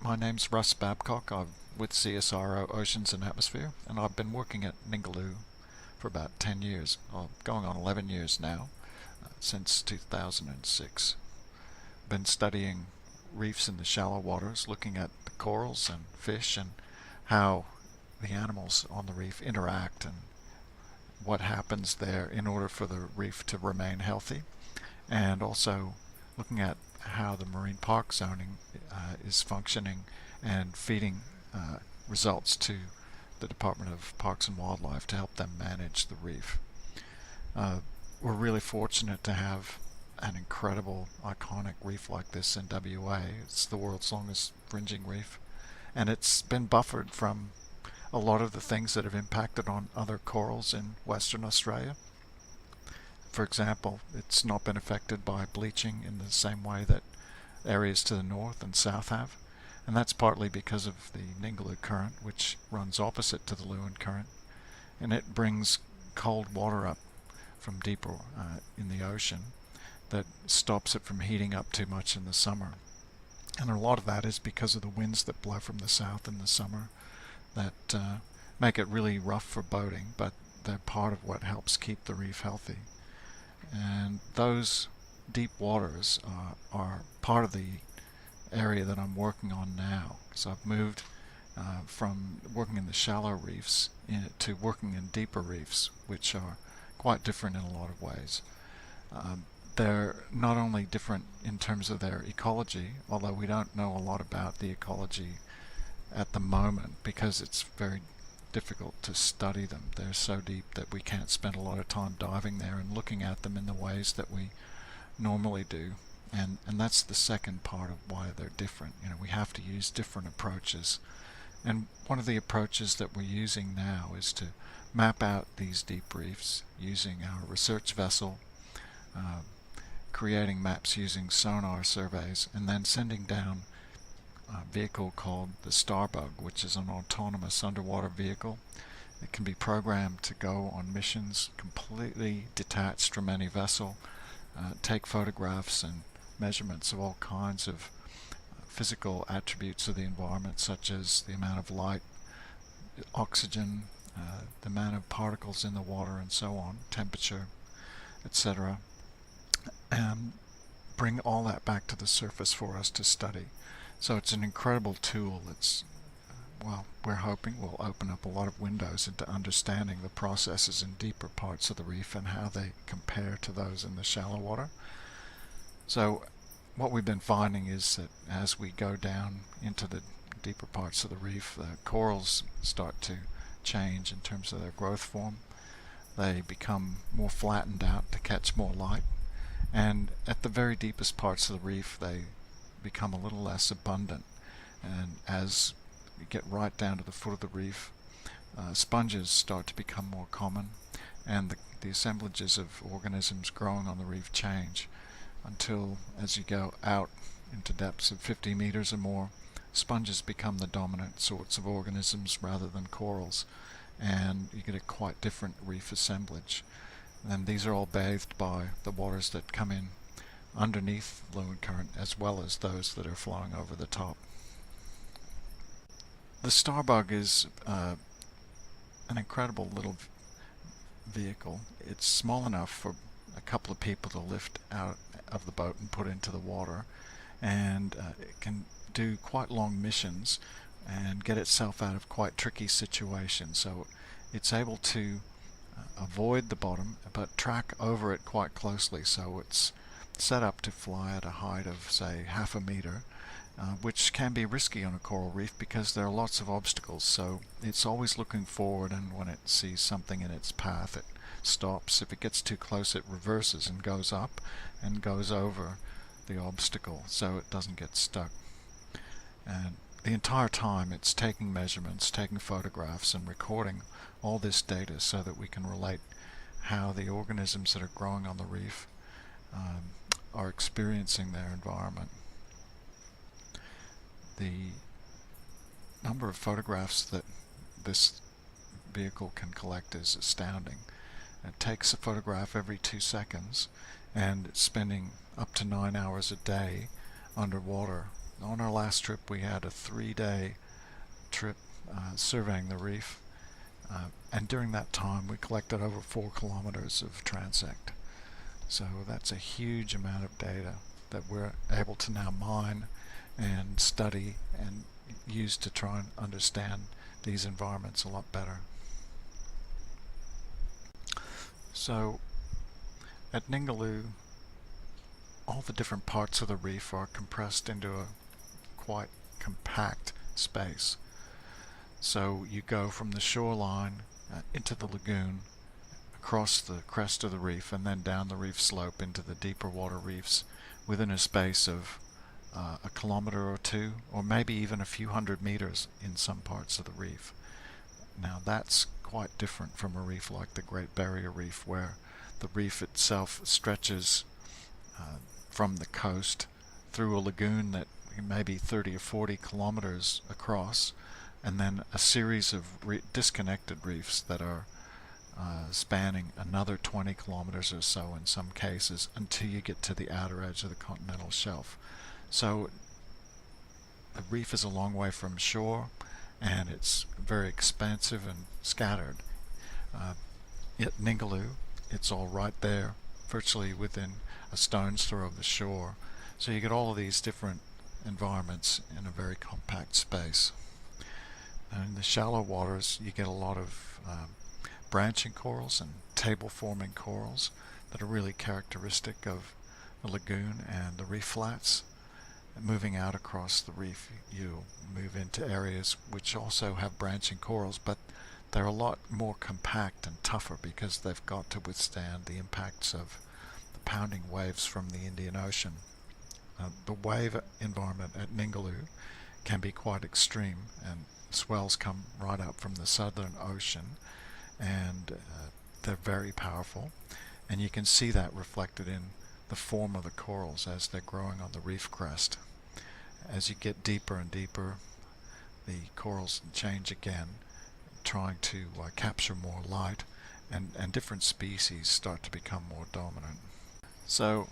My name's Russ Babcock. I'm with CSIRO Oceans and Atmosphere, and I've been working at Ningaloo for about 10 years, going on 11 years now, since 2006. Been studying reefs in the shallow waters, looking at the corals and fish and how the animals on the reef interact and what happens there in order for the reef to remain healthy, and also looking at how the marine park zoning is functioning and feeding results to the Department of Parks and Wildlife to help them manage the reef. We're really fortunate to have an incredible iconic reef like this in WA. It's the world's longest fringing reef, and it's been buffered from a lot of the things that have impacted on other corals in Western Australia. For example, it's not been affected by bleaching in the same way that areas to the north and south have, and that's partly because of the Ningaloo current, which runs opposite to the Lewin current, and it brings cold water up from deeper in the ocean that stops it from heating up too much in the summer. And a lot of that is because of the winds that blow from the south in the summer that make it really rough for boating, but they're part of what helps keep the reef healthy. And those deep waters are part of the area that I'm working on now. So I've moved from working in the shallow reefs to working in deeper reefs, which are quite different in a lot of ways. They're not only different in terms of their ecology, although we don't know a lot about the ecology at the moment because it's very difficult to study them. They're so deep that we can't spend a lot of time diving there and looking at them in the ways that we normally do. And that's the second part of why they're different. You know, we have to use different approaches. And one of the approaches that we're using now is to map out these deep reefs using our research vessel, creating maps using sonar surveys, and then sending down a vehicle called the Starbug, which is an autonomous underwater vehicle. It can be programmed to go on missions completely detached from any vessel, take photographs and measurements of all kinds of physical attributes of the environment, such as the amount of light, oxygen, the amount of particles in the water, and so on, temperature, etc., and bring all that back to the surface for us to study. So it's an incredible tool. It's, well, we're hoping will open up a lot of windows into understanding the processes in deeper parts of the reef and how they compare to those in the shallow water. So what we've been finding is that as we go down into the deeper parts of the reef, the corals start to change in terms of their growth form. They become more flattened out to catch more light, and at the very deepest parts of the reef they become a little less abundant. And as we get right down to the foot of the reef, sponges start to become more common, and the assemblages of organisms growing on the reef change until, as you go out into depths of 50 meters or more, sponges become the dominant sorts of organisms rather than corals, and you get a quite different reef assemblage. And these are all bathed by the waters that come in underneath the Lewin current, as well as those that are flowing over the top. The Starbug is an incredible little vehicle. It's small enough for a couple of people to lift out of the boat and put into the water, and it can do quite long missions and get itself out of quite tricky situations. So it's able to avoid the bottom but track over it quite closely. So it's set up to fly at a height of, say, half a meter, which can be risky on a coral reef because there are lots of obstacles. So it's always looking forward, and when it sees something in its path it stops. If it gets too close it reverses and goes up and goes over the obstacle so it doesn't get stuck. And the entire time it's taking measurements, taking photographs, and recording all this data so that we can relate how the organisms that are growing on the reef are experiencing their environment. The number of photographs that this vehicle can collect is astounding. It takes a photograph every 2 seconds, and it's spending up to 9 hours a day underwater On our last trip, we had a 3-day trip surveying the reef, and during that time we collected over 4 kilometers of transect. So that's a huge amount of data that we're able to now mine and study and use to try and understand these environments a lot better. So at Ningaloo, all the different parts of the reef are compressed into a quite compact space. So you go from the shoreline into the lagoon, across the crest of the reef, and then down the reef slope into the deeper water reefs within a space of a kilometer or two, or maybe even a few hundred meters in some parts of the reef. Now that's quite different from a reef like the Great Barrier Reef, where the reef itself stretches from the coast through a lagoon that may be 30 or 40 kilometers across, and then a series of disconnected reefs that are spanning another 20 kilometers or so in some cases, until you get to the outer edge of the continental shelf. So the reef is a long way from shore, and it's very expansive and scattered. At Ningaloo, it's all right there, virtually within a stone's throw of the shore. So you get all of these different environments in a very compact space. And in the shallow waters, you get a lot of branching corals and table-forming corals that are really characteristic of the lagoon and the reef flats. And moving out across the reef, you move into areas which also have branching corals, but they're a lot more compact and tougher because they've got to withstand the impacts of the pounding waves from the Indian Ocean. The wave environment at Ningaloo can be quite extreme, and swells come right up from the Southern Ocean, and they're very powerful, and you can see that reflected in the form of the corals as they're growing on the reef crest. As you get deeper and deeper, the corals change again, trying to capture more light, and different species start to become more dominant. So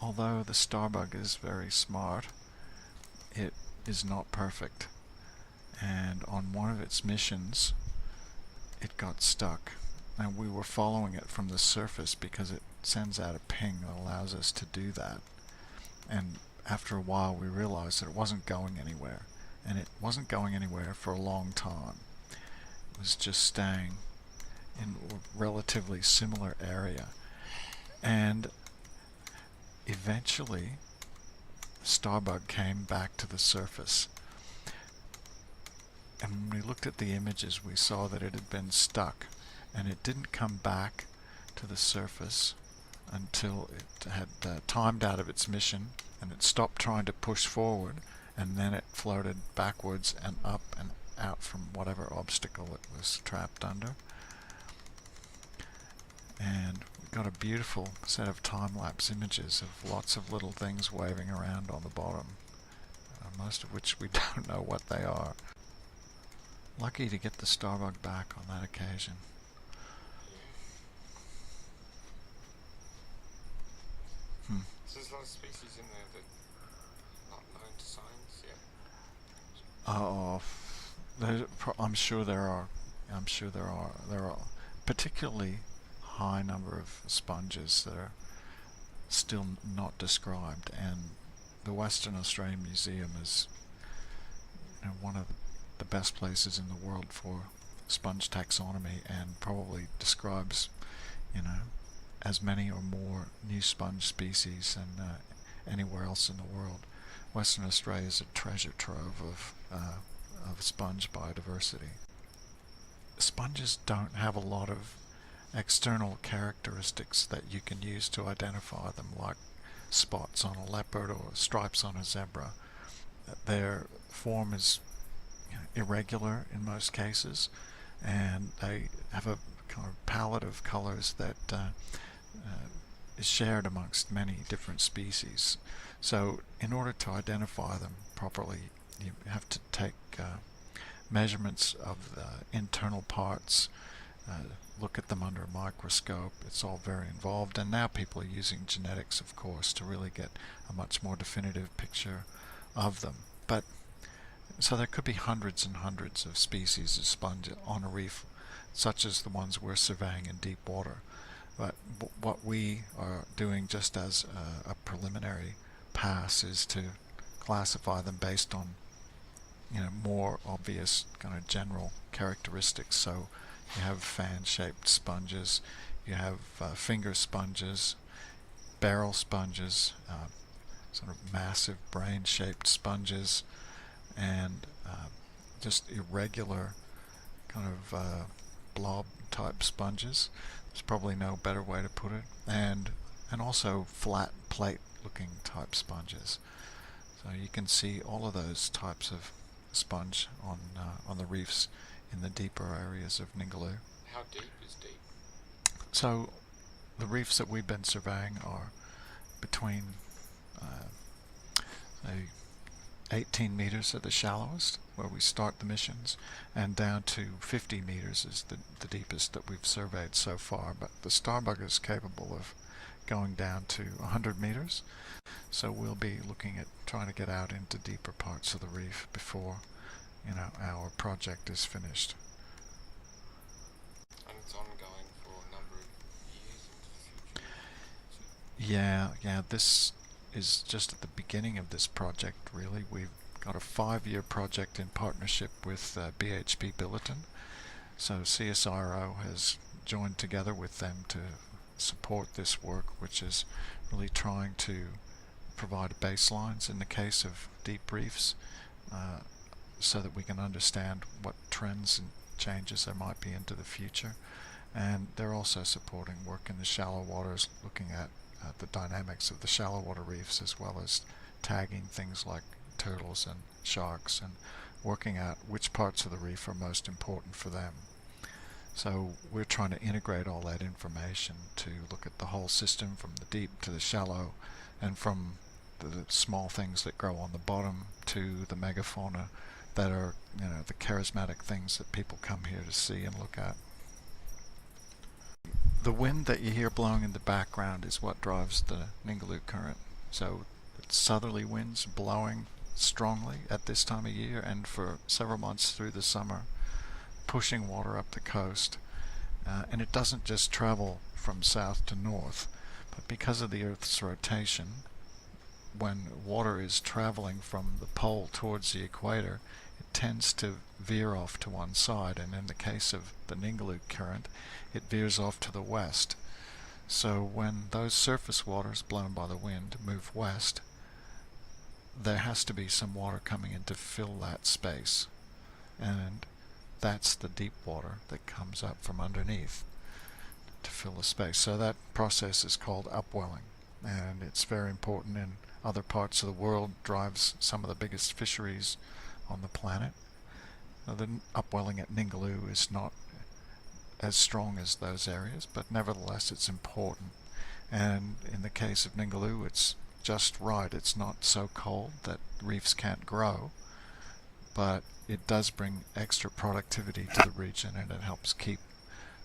although the Starbug is very smart, it is not perfect, and on one of its missions it got stuck, and we were following it from the surface because it sends out a ping that allows us to do that. And after a while we realized that it wasn't going anywhere, and it wasn't going anywhere for a long time. It was just staying in a relatively similar area, and eventually Starbug came back to the surface, and when we looked at the images we saw that it had been stuck, and it didn't come back to the surface until it had timed out of its mission, and it stopped trying to push forward, and then it floated backwards and up and out from whatever obstacle it was trapped under. And we got a beautiful set of time-lapse images of lots of little things waving around on the bottom, most of which we don't know what they are. Lucky to get the Starbug back on that occasion. So there's a lot of species in there that are not known to science yet? I'm sure there are. I'm sure there are. There are particularly high number of sponges that are still not described, and the Western Australian Museum is one of the best places in the world for sponge taxonomy, and probably describes as many or more new sponge species than anywhere else in the world. Western Australia is a treasure trove of sponge biodiversity. Sponges don't have a lot of external characteristics that you can use to identify them, like spots on a leopard or stripes on a zebra. Their form is irregular in most cases, and they have a kind of palette of colors that is shared amongst many different species. So in order to identify them properly, you have to take measurements of the internal parts, look at them under a microscope. It's all very involved, and now people are using genetics, of course, to really get a much more definitive picture of them. But so there could be hundreds and hundreds of species of sponge on a reef, such as the ones we're surveying in deep water. But what we are doing just as a preliminary pass is to classify them based on, more obvious kind of general characteristics. So you have fan-shaped sponges, you have finger sponges, barrel sponges, sort of massive brain-shaped sponges, and just irregular kind of blob-type sponges. There's probably no better way to put it, and also flat plate-looking type sponges. So you can see all of those types of sponge on the reefs in the deeper areas of Ningaloo. How deep is deep? So the reefs that we've been surveying are between say 18 meters at the shallowest, where we start the missions, and down to 50 meters is the deepest that we've surveyed so far. But the Starbug is capable of going down to 100 meters, so we'll be looking at trying to get out into deeper parts of the reef before our project is finished. And it's ongoing for a number of years into the future? Yeah, this is just at the beginning of this project, really. We've got a 5-year project in partnership with BHP Billiton. So CSIRO has joined together with them to support this work, which is really trying to provide baselines in the case of deep reefs, so that we can understand what trends and changes there might be into the future. And they're also supporting work in the shallow waters, looking at the dynamics of the shallow water reefs, as well as tagging things like turtles and sharks, and working out which parts of the reef are most important for them. So we're trying to integrate all that information to look at the whole system, from the deep to the shallow, and from the small things that grow on the bottom to the megafauna that are, the charismatic things that people come here to see and look at. The wind that you hear blowing in the background is what drives the Ningaloo current. So it's southerly winds blowing strongly at this time of year and for several months through the summer, pushing water up the coast. And it doesn't just travel from south to north, but because of the Earth's rotation, when water is traveling from the pole towards the equator, it tends to veer off to one side, and in the case of the Ningaloo current, it veers off to the west. So when those surface waters blown by the wind move west, there has to be some water coming in to fill that space, and that's the deep water that comes up from underneath to fill the space. So that process is called upwelling, and it's very important in other parts of the world, drives some of the biggest fisheries on the planet. Now, the upwelling at Ningaloo is not as strong as those areas, but nevertheless it's important. And in the case of Ningaloo, it's just right. It's not so cold that reefs can't grow, but it does bring extra productivity to the region, and it helps keep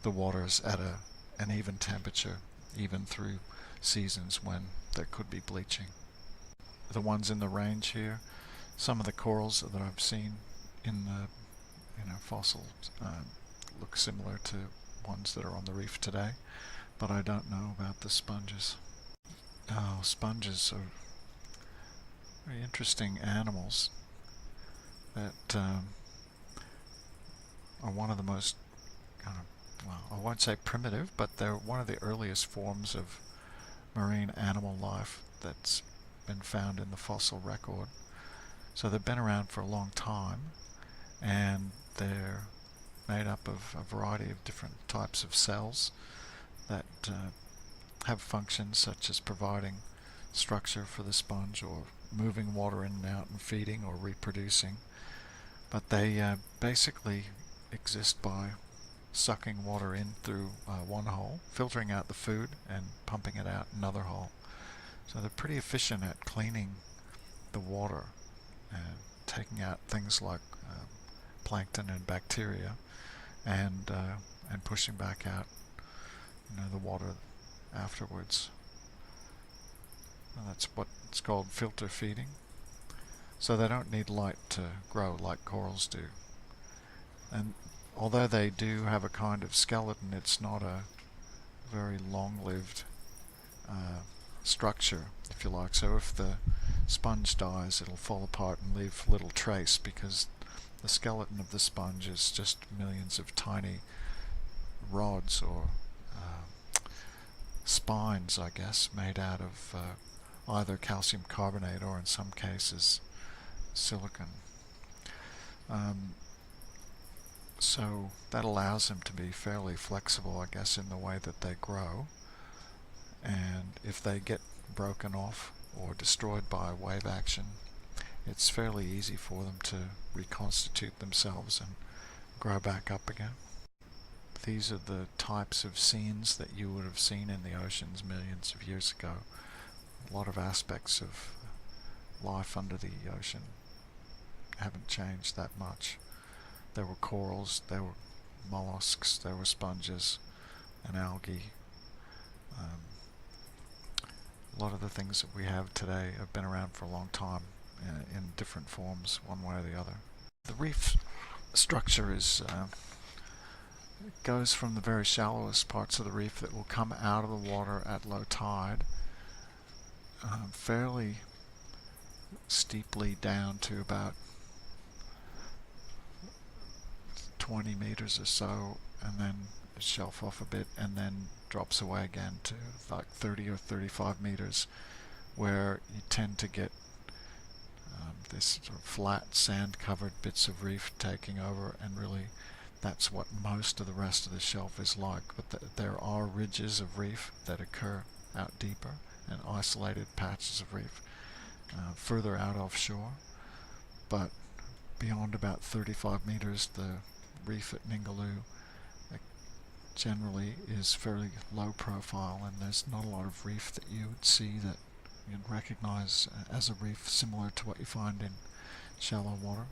the waters at an even temperature, even through seasons when there could be bleaching. The ones in the range here, some of the corals that I've seen in the fossils look similar to ones that are on the reef today, but I don't know about the sponges. Oh, sponges are very interesting animals that are one of the most well, I won't say primitive, but they're one of the earliest forms of marine animal life that's been found in the fossil record. So they've been around for a long time, and they're made up of a variety of different types of cells that have functions such as providing structure for the sponge, or moving water in and out, and feeding or reproducing. But they basically exist by sucking water in through one hole, filtering out the food, and pumping it out another hole. So they're pretty efficient at cleaning the water and taking out things like plankton and bacteria, and pushing back out the water afterwards. And that's what it's called, filter feeding. so they don't need light to grow like corals do. And although they do have a kind of skeleton, it's not a very long-lived structure, if you like. So if the sponge dies, it'll fall apart and leave little trace, because the skeleton of the sponge is just millions of tiny rods or spines, I guess, made out of either calcium carbonate or in some cases silicon. So that allows them to be fairly flexible, I guess, in the way that they grow. And if they get broken off or destroyed by wave action, it's fairly easy for them to reconstitute themselves and grow back up again. These are the types of scenes that you would have seen in the oceans millions of years ago. A lot of aspects of life under the ocean haven't changed that much. There were corals, there were mollusks, there were sponges and algae. A lot of the things that we have today have been around for a long time in different forms, one way or the other. The reef structure is goes from the very shallowest parts of the reef that will come out of the water at low tide fairly steeply down to about 20 meters or so, and then shelf off a bit, and then drops away again to like 30 or 35 meters, where you tend to get this sort of flat sand-covered bits of reef taking over, and really that's what most of the rest of the shelf is like. But there are ridges of reef that occur out deeper, and isolated patches of reef further out offshore. But beyond about 35 meters, the reef at Ningaloo generally is fairly low profile, and there's not a lot of reef that you would see that you'd recognize as a reef similar to what you find in shallow water.